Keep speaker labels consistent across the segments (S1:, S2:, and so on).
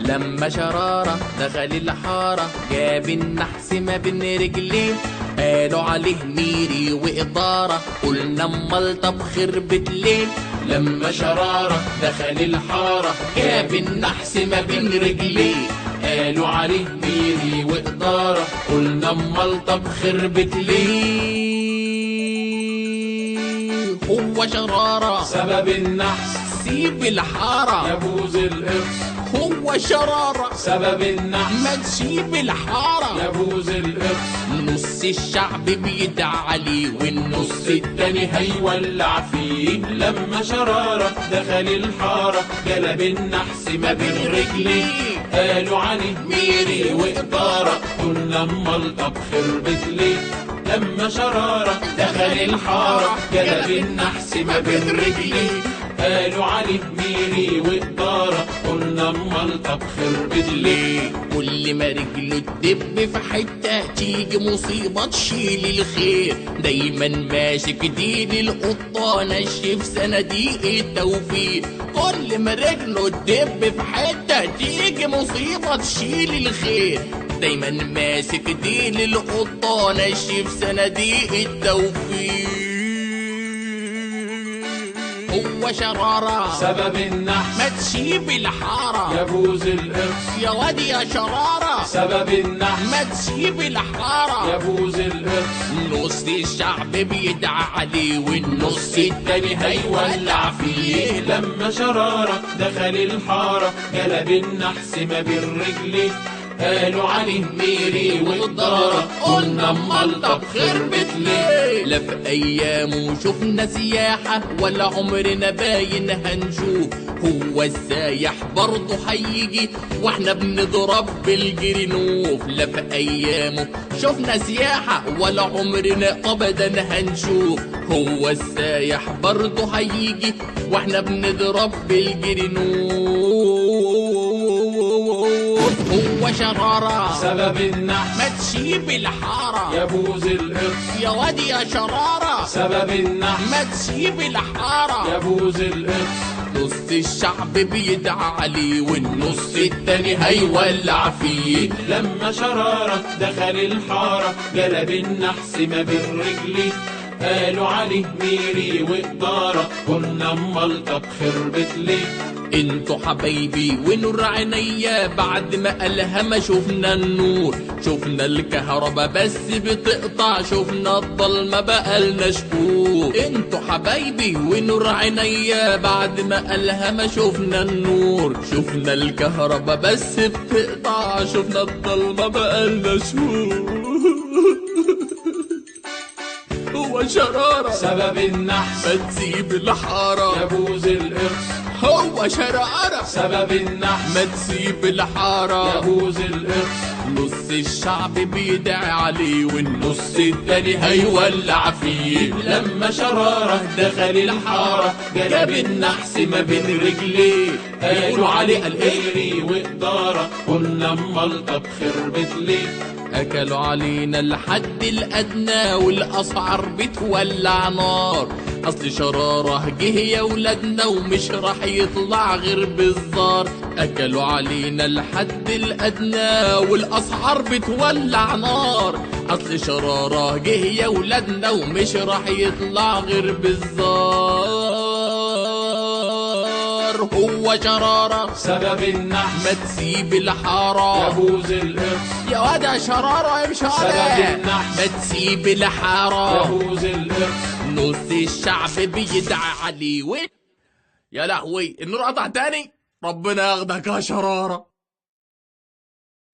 S1: لما شرارة دخل الحارة جاب النحس ما بين رجليه، قالوا عليه ميري وإدارة، قلنا امال طب خربت ليه؟ لما شرارة دخل الحارة جاب النحس ما بين رجليه، قالوا عليه ميري وإدارة، قلنا امال طب خربت ليه؟ هو شرارة
S2: سبب النحس
S1: سيب الحارة
S2: يبوظ القرص،
S1: هو شرارة
S2: سبب النحس
S1: ما تسيب الحارة
S2: يبوظ القرص،
S1: نص الشعب بيدعى عليه والنص التاني
S2: هيولع فيه. لما شرارة دخل الحارة جلب النحس ما بين رجليه، قالوا عليه ميري وإدارة، قلنا امال طب خربت ليه؟ لما شرارة دخل الحارة جلب النحس ما بين رجليه، قالوا عليه ميري وإدارة، قلنا امال طب خربت ليه؟
S1: كل ما رجله تدب في حتة تيجي مصيبة تشيل الخير، دايما ماسك دين القطة نشف صناديق التوفيق، كل ما رجله تدب في حتة تيجي مصيبة تشيل الخير، دايما ماسك دين القطة نشف صناديق التوفيق. هو شرارة
S2: سبب النحس
S1: ما تسيب الحارة
S2: يبوظ القرص،
S1: يا واد يا شرارة
S2: سبب النحس
S1: ما تسيب الحارة
S2: يبوظ القرص،
S1: نص الشعب بيدعى عليه والنص التاني هيولع فيه.
S2: لما شرارة دخل الحارة جلب النحس ما بين رجليه، قالوا عليه ميري وإدارة، قلنا امال طب خربت ليه؟
S1: لا في ايامه شفنا سياحة ولا عمرنا باين هنشوف، هو السايح برضه هيجي واحنا بنضرب بالجرنوف. لا في ايامه شفنا سياحة ولا عمرنا ابدا هنشوف، هو السايح برضه هيجي واحنا بنضرب بالجرنوف. هو شرارة
S2: سبب النحس
S1: ما تسيب الحارة
S2: يبوظ القرص،
S1: يا واد يا شرارة
S2: سبب النحس
S1: ما تسيب الحارة
S2: يبوظ القرص،
S1: نص الشعب بيدعى عليه والنص التاني هيولع فيه.
S2: لما شرارة دخل الحارة جلب النحس ما بين رجليه، قالوا عليه ميري وإدارة، قلنا امال طب خربت ليه؟
S1: انتوا حبايبي ونور عينيا بعد ما قالها ما شفنا النور، شفنا الكهرباء بس بتقطع، شفنا الضلمة بقالنا شهور. انتوا حبايبي ونور عينيا بعد ما قالها ما شفنا النور، شفنا الكهرباء بس بتقطع، شفنا الضلمة بقالنا شهور. هو شرارة
S2: سبب النحس
S1: ما تسيب الحارة
S2: يبوظ القرص،
S1: هو شرارة
S2: سبب النحس
S1: ما تسيب الحارة
S2: يبوظ القرص،
S1: نص الشعب بيدعي عليه والنص التاني هيولع فيه.
S2: لما شرارة دخل الحارة جلب النحس ما بين رجليه، قالوا عليه القيري وإدارة، قلنا امال طب خربت ليه؟
S1: أكلوا علينا الحد الأدنى والأسعار بتولع نار، أصل شرارة جه يا ولادنا ومش راح يطلع غير بالزار. أكلوا علينا الحد الأدنى والأسعار بتولع نار، أصل شرارة جه يا ولادنا ومش راح يطلع غير بالزار. هو شرارة
S2: سبب النحس
S1: ما تسيب الحارة
S2: يبوظ القرص،
S1: يا واد يا شرارة امشي
S2: سبب
S1: عليه
S2: النحس
S1: ما تسيب الحارة،
S2: يبوظ القرص،
S1: نص الشعب بيدعى عليه يا لهوي النور قطع تاني، ربنا ياخدك يا شرارة.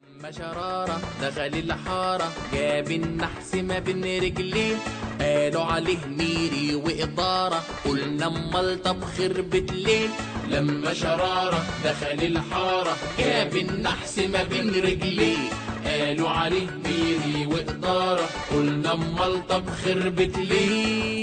S1: لما شرارة دخل الحارة جاب النحس ما بين رجليه، قالوا عليه ميري وإدارة، قلنا امال طب خربت ليه؟
S2: لما شرارة دخل الحارة
S1: جاب النحس ما بين رجليه،
S2: قالوا عليه ميري وإدارة،
S1: قلنا امال طب خربت ليه؟